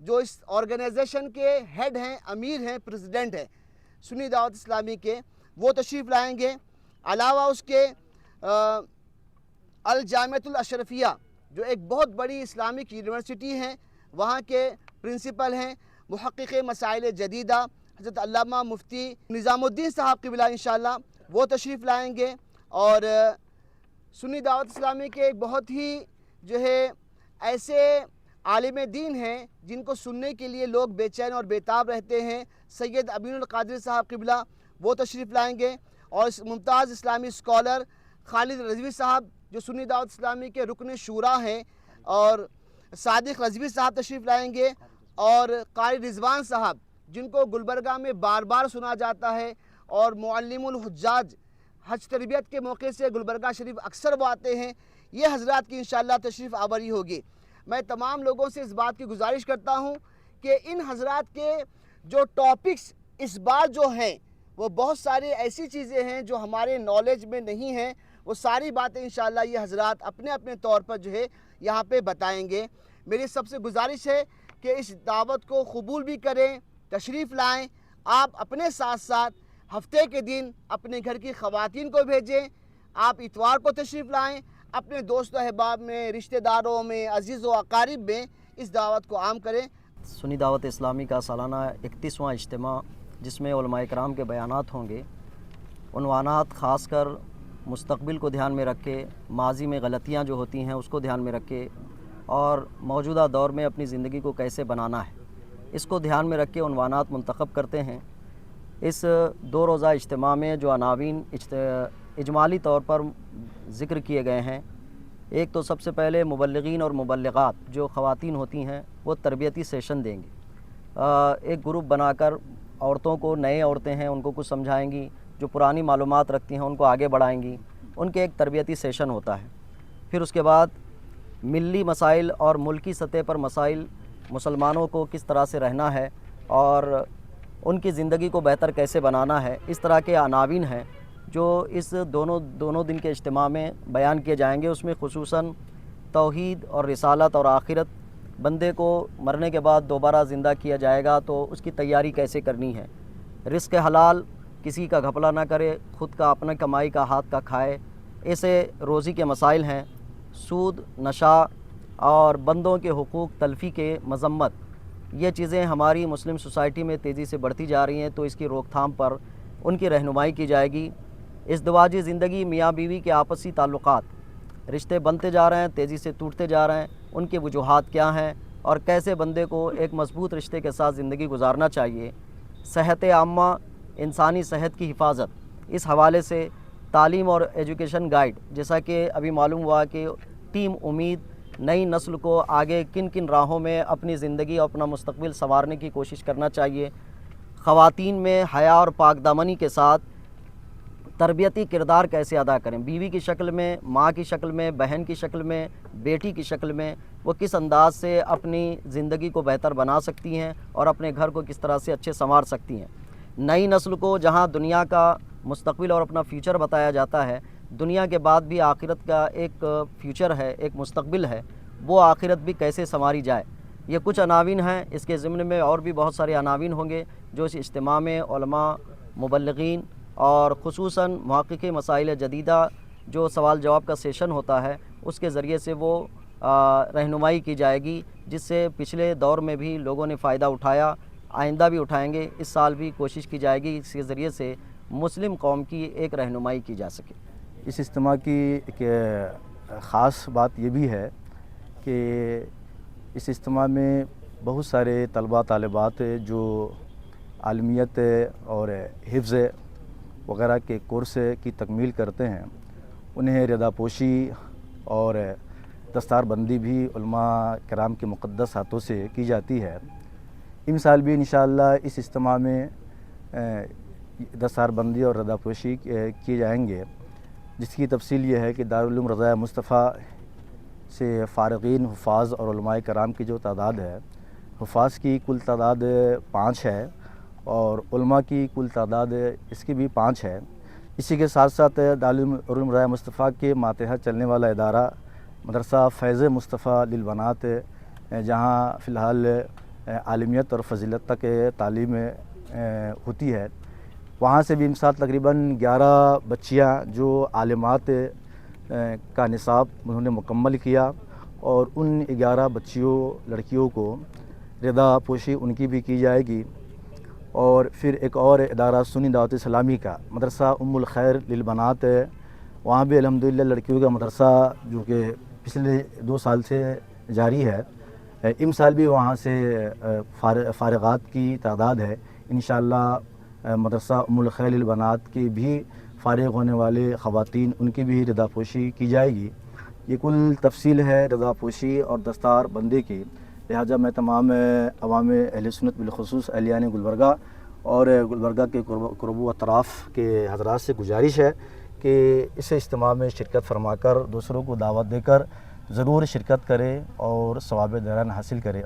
جو اس آرگنائزیشن کے ہیڈ ہیں، امیر ہیں، پریزیڈنٹ ہیں سنی دعوت اسلامی کے، وہ تشریف لائیں گے۔ علاوہ اس کے الجامعۃ الاشرفیہ جو ایک بہت بڑی اسلامک یونیورسٹی ہیں، وہاں کے پرنسپل ہیں محقق مسائل جدیدہ حضرت علامہ مفتی نظام الدین صاحب قبلہ انشاءاللہ، وہ تشریف لائیں گے۔ اور سنی دعوت اسلامی کے ایک بہت ہی جو ہے ایسے عالم دین ہیں جن کو سننے کے لیے لوگ بے چین اور بیتاب رہتے ہیں، سید امین القادری صاحب قبلہ، وہ تشریف لائیں گے۔ اور ممتاز اسلامی اسکالر خالد رضوی صاحب جو سنی دعوت اسلامی کے رکن شورا ہیں، اور صادق رضوی صاحب تشریف لائیں گے، اور قاری رضوان صاحب جن کو گلبرگہ میں بار بار سنا جاتا ہے، اور معلم الحجاج حج تربیت کے موقع سے گلبرگہ شریف اکثر وہ آتے ہیں، یہ حضرات کی انشاءاللہ تشریف آوری ہوگی۔ میں تمام لوگوں سے اس بات کی گزارش کرتا ہوں کہ ان حضرات کے جو ٹاپکس اس بار جو ہیں وہ بہت ساری ایسی چیزیں ہیں جو ہمارے نالج میں نہیں ہیں، وہ ساری باتیں انشاءاللہ یہ حضرات اپنے اپنے طور پر جو ہے یہاں پہ بتائیں گے۔ میری سب سے گزارش ہے کہ اس دعوت کو قبول بھی کریں، تشریف لائیں۔ آپ اپنے ساتھ ساتھ ہفتے کے دن اپنے گھر کی خواتین کو بھیجیں، آپ اتوار کو تشریف لائیں، اپنے دوست و احباب میں، رشتہ داروں میں، عزیز و اقارب میں اس دعوت کو عام کریں۔ سنی دعوت اسلامی کا سالانہ 31واں اجتماع جس میں علماء کرام کے بیانات ہوں گے، عنوانات خاص کر مستقبل کو دھیان میں رکھ کے، ماضی میں غلطیاں جو ہوتی ہیں اس کو دھیان میں رکھ کے، اور موجودہ دور میں اپنی زندگی کو کیسے بنانا ہے، اس کو دھیان میں رکھ کے عنوانات منتخب کرتے ہیں۔ اس 2 روزہ اجتماع میں جو عناوین اجمالی طور پر ذکر کیے گئے ہیں، ایک تو سب سے پہلے مبلغین اور مبلغات جو خواتین ہوتی ہیں وہ تربیتی سیشن دیں گی، ایک گروپ بنا کر عورتوں کو، نئے عورتیں ہیں ان کو کچھ سمجھائیں گی، جو پرانی معلومات رکھتی ہیں ان کو آگے بڑھائیں گی، ان کے ایک تربیتی سیشن ہوتا ہے۔ پھر اس کے بعد ملی مسائل اور ملکی سطح پر مسائل، مسلمانوں کو کس طرح سے رہنا ہے اور ان کی زندگی کو بہتر کیسے بنانا ہے، اس طرح کے عناوین ہیں جو اس دونوں دن کے اجتماع میں بیان کیے جائیں گے۔ اس میں خصوصاً توحید اور رسالت اور آخرت، بندے کو مرنے کے بعد دوبارہ زندہ کیا جائے گا تو اس کی تیاری کیسے کرنی ہے، رزق حلال، کسی کا گھپلا نہ کرے، خود کا اپنا کمائی کا ہاتھ کا کھائے، ایسے روزی کے مسائل ہیں، سود، نشہ اور بندوں کے حقوق تلفی کے مذمت، یہ چیزیں ہماری مسلم سوسائٹی میں تیزی سے بڑھتی جا رہی ہیں، تو اس کی روک تھام پر ان کی رہنمائی کی جائے گی۔ ازدواجی زندگی، میاں بیوی کے آپسی تعلقات، رشتے بنتے جا رہے ہیں، تیزی سے ٹوٹتے جا رہے ہیں، ان کی وجوہات کیا ہیں اور کیسے بندے کو ایک مضبوط رشتے کے ساتھ زندگی گزارنا چاہیے۔ صحت عامہ، انسانی صحت کی حفاظت، اس حوالے سے تعلیم اور ایجوکیشن گائیڈ، جیسا کہ ابھی معلوم ہوا کہ ٹیم امید نئی نسل کو آگے کن کن راہوں میں اپنی زندگی اور اپنا مستقبل سنوارنے کی کوشش کرنا چاہیے۔ خواتین میں حیا اور پاک دامنی کے ساتھ تربیتی کردار کیسے ادا کریں، بیوی کی شکل میں، ماں کی شکل میں، بہن کی شکل میں، بیٹی کی شکل میں، وہ کس انداز سے اپنی زندگی کو بہتر بنا سکتی ہیں اور اپنے گھر کو کس طرح سے اچھے سنوار سکتی ہیں۔ نئی نسل کو جہاں دنیا کا مستقبل اور اپنا فیوچر بتایا جاتا ہے، دنیا کے بعد بھی آخرت کا ایک فیوچر ہے، ایک مستقبل ہے، وہ آخرت بھی کیسے سنواری جائے، یہ کچھ عناوین ہیں۔ اس کے ضمن میں اور بھی بہت سارے عناوین ہوں گے جو اس اجتماع میں علماء، مبلغین اور خصوصاً محقق مسائل جدیدہ جو سوال جواب کا سیشن ہوتا ہے اس کے ذریعے سے وہ رہنمائی کی جائے گی، جس سے پچھلے دور میں بھی لوگوں نے فائدہ اٹھایا، آئندہ بھی اٹھائیں گے، اس سال بھی کوشش کی جائے گی اس کے ذریعے سے مسلم قوم کی ایک رہنمائی کی جا سکے۔ اس اجتماع کی ایک خاص بات یہ بھی ہے کہ اس اجتماع میں بہت سارے طلباء طالبات جو عالمیت اور حفظ وغیرہ کے کورس کی تکمیل کرتے ہیں، انہیں رضا پوشی اور دستار بندی بھی علماء کرام کے مقدس ہاتھوں سے کی جاتی ہے۔ ان سال بھی انشاءاللہ اس اجتماع میں دستار بندی اور رضا پوشی کیے جائیں گے، جس کی تفصیل یہ ہے کہ دارالعلوم رضا مصطفیٰ سے فارغین، حفاظ اور علماء کرام کی جو تعداد ہے، حفاظ کی کل تعداد 5 ہے اور علماء کی کل تعداد اس کی بھی 5 ہے۔ اسی کے ساتھ ساتھ دارالعلوم رضا مصطفیٰ کے ماتحت چلنے والا ادارہ مدرسہ فیض مصطفیٰ للبنات، جہاں فی الحال عالمیت اور فضیلت تک تعلیم ہوتی ہے. وہاں سے بھی امسال تقریباً 11 بچیاں جو عالمات کا نصاب انہوں نے مکمل کیا، اور ان 11 لڑکیوں کو رضا پوشی ان کی بھی کی جائے گی. اور پھر ایک اور ادارہ سنی دعوت اسلامی کا مدرسہ ام الخیر للبنات ہے، وہاں بھی الحمدللہ لڑکیوں کا مدرسہ جو کہ پچھلے 2 سال سے جاری ہے، امسال بھی وہاں سے فارغات کی تعداد ہے. انشاءاللہ مدرسہ ام الخیر للبنات کی بھی فارغ ہونے والے خواتین ان کی بھی رضا پوشی کی جائے گی. یہ کل تفصیل ہے رضا پوشی اور دستار بندی کی. لہٰذا میں تمام عوام اہل سنت بالخصوص اہلیان گلبرگہ اور گلبرگہ کے قرب و اطراف کے حضرات سے گزارش ہے کہ اس اجتماع میں شرکت فرما کر دوسروں کو دعوت دے کر ضرور شرکت کرے اور ثواب دیران حاصل کرے.